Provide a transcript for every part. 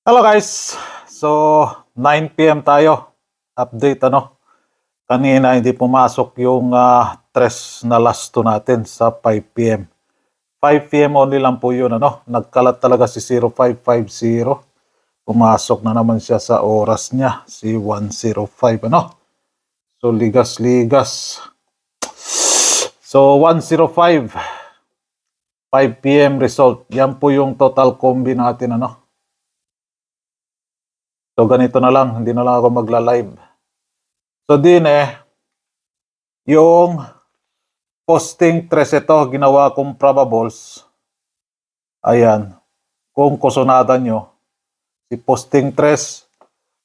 Hello guys! So, 9 PM tayo. Update Kanina hindi pumasok yung tres na last two natin sa 5 PM. 5 PM only lang po yun Nagkalat talaga si 0550. Pumasok na naman siya sa oras niya, si 105 So, ligas-ligas. So, 105. 5 PM result. Yan po yung total combi natin So, ganito na lang. Hindi na lang ako magla-live. So, yung posting tres ito, ginawa kong probables. Ayan. Kung kusunatan nyo, si posting tres,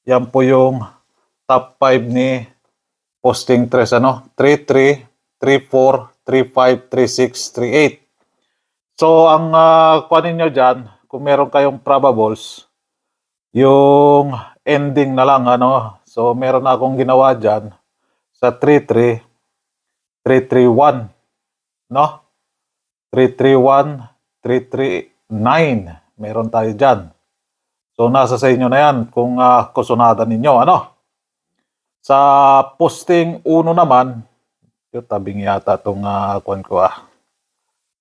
yan po yung top 5 ni posting tres. 3-3, 3-4, 3-5, 3-6, 3-8. So, ang kuhanin nyo dyan, kung meron kayong probables, yung ending na lang So meron akong ginawa diyan sa 3-3 3-3-1 3-3-1 3-3-9 meron tayo diyan. So nasa sa inyo na yan kung kusunatan ninyo Sa posting 1 naman, yung tabing yata tong kuan ko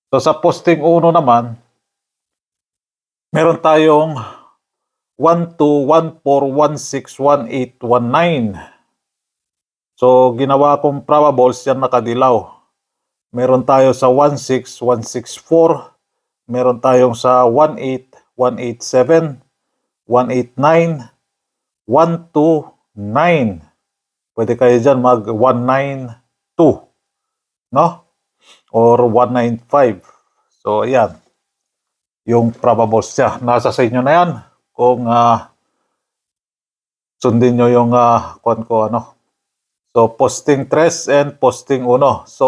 So sa posting 1 naman, meron tayong 1-2, 1-4, 1-6, 1-8, 1-9. So, ginawa kong probables yan nakadilaw. Meron tayo sa 1-6, 1-6-4. Meron tayong sa 1-8, 1-8-7, 1-8-9, 1-2-9. Pwede kayo dyan mag 1-9-2, Or 1-9-5. So, ayan. Yung probables niya. Nasa sa inyo na yan. Kung sundin nyo yung kuan ko So posting 3 and posting 1. So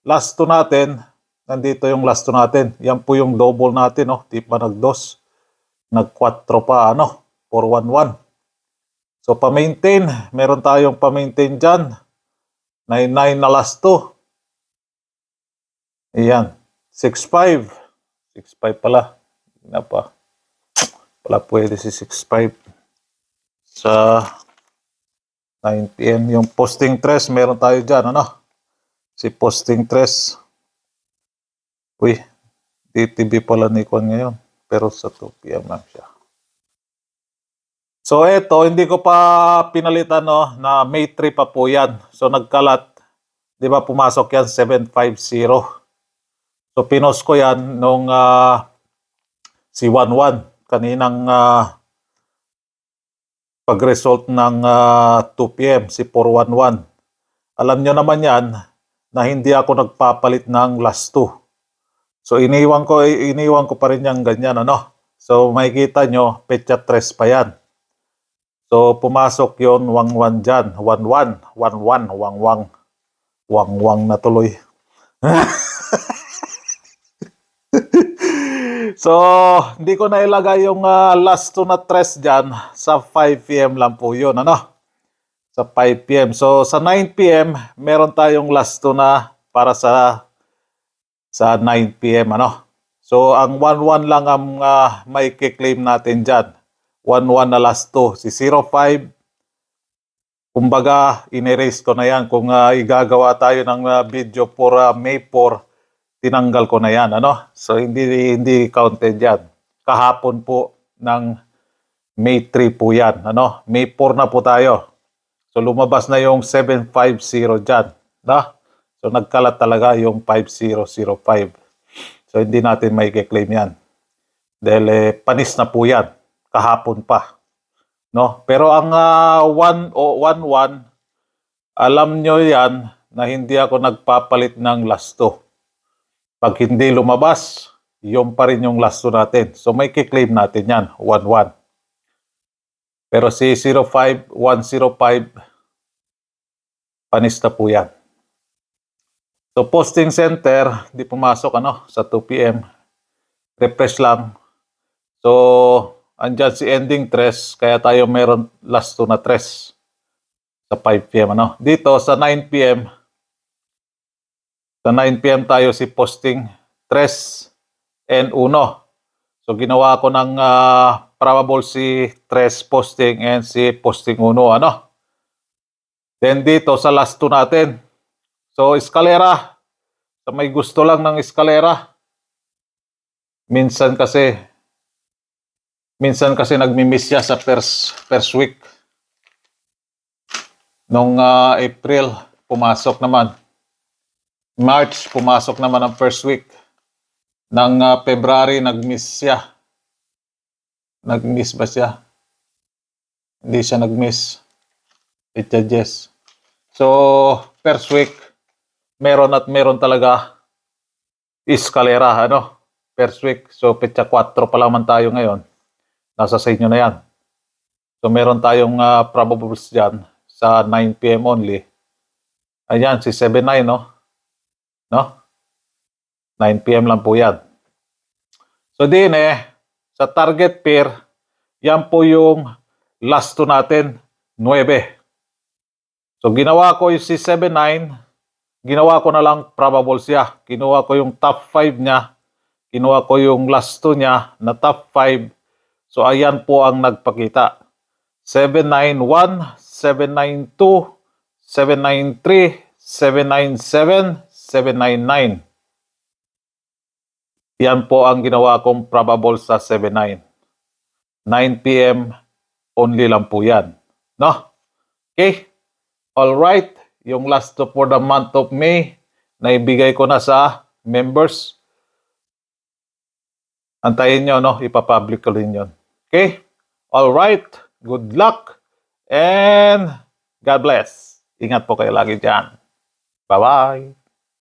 last 2 natin, nandito yung last 2 natin. Yan po yung double natin Di pa nag-2. Nag-4 pa 4-1-1. So pa-maintain, meron tayong pa-maintain diyan. 9-9 na last 2. Ayan, 6-5. 6-5 pala. Hindi pa. Wala pwede si 6-5 sa 9 PM. Yung posting 3, meron tayo dyan, Si posting 3. Uy, DTV pala ni Kwan ngayon. Pero sa 2 PM lang siya. So eto, hindi ko pa pinalitan na May 3 pa po yan. So nagkalat, di ba pumasok yan 750. So pinost ko yan nung si 11 kaninang pag-result ng 2 PM, si 411. Alam nyo naman yan na hindi ako nagpapalit ng last 2. So iniwan ko pa rin yung ganyan So makikita nyo, petsa 3 pa yan. So pumasok yon 11 dyan. 11, 11, wangwang. Wangwang na tuloy. So, hindi ko na ilagay yung last 2 na 3 dyan. Sa 5 PM lang po yun, Sa 5 PM. So, sa 9 PM, meron tayong last 2 na para sa 9 PM, So, ang 11 lang ang may kiklaim natin dyan. 11 na last 2. Si 05, kumbaga, in-erase ko na yan. Kung igagawa tayo ng video for May 4, tinanggal ko na yan, So, hindi counted yan. Kahapon po ng May 3 po yan, May 4 na po tayo. So, lumabas na yung 750 dyan, So, nagkalat talaga yung 5005. So, hindi natin may claim yan. Dahil panis na po yan. Kahapon pa, Pero ang 111, alam nyo yan na hindi ako nagpapalit ng last 2. Pag hindi lumabas, yung pa rin yung last 2 natin. So may kiklaim natin yan, 11. Pero si 05, 105, panis na po yan. So posting center, di pumasok sa 2 PM. Refresh lang. So andyan si ending 3, kaya tayo meron last 2 na 3 sa 5 PM. Dito sa 9 PM, sa 9 PM tayo si posting 3 and 1. So ginawa ko ng probable si Tres posting and si posting 1, ano? Then dito sa last 2 natin. So, eskalera. Sa may gusto lang ng eskalera. Minsan kasi nagmi-miss siya sa first week. Nung April, pumasok naman. March, pumasok naman ang first week. Ng February, nag-miss siya. Nag-miss ba siya? Hindi siya nag-miss. It judges. So, first week, meron talaga eskalera, ano? First week. So, petsa 4 pa lang man tayo ngayon. Nasa sa inyo na yan. So, meron tayong probables dyan sa 9 p.m. only. Ayan, si 7-9, no? No? 9 p.m. lang po yan. So, din sa target pair, yan po yung last 2 natin, 9. So, ginawa ko yung si 7-9, ginawa ko na lang probable siya. Kinuha ko yung top 5 niya, kinuha ko yung last 2 niya na top 5. So, ayan po ang nagpakita. 791, 792, 793, 797, 799. Yan po ang ginawa kong probable sa 7-9. 9 p.m. only lang po yan. No? Okay? Alright. Yung last 2 for the month of May, naibigay ko na sa members. Antayin nyo, no? Ipapublic ko rin yun. Okay? Alright. Good luck. And God bless. Ingat po kayo lagi dyan. Bye-bye.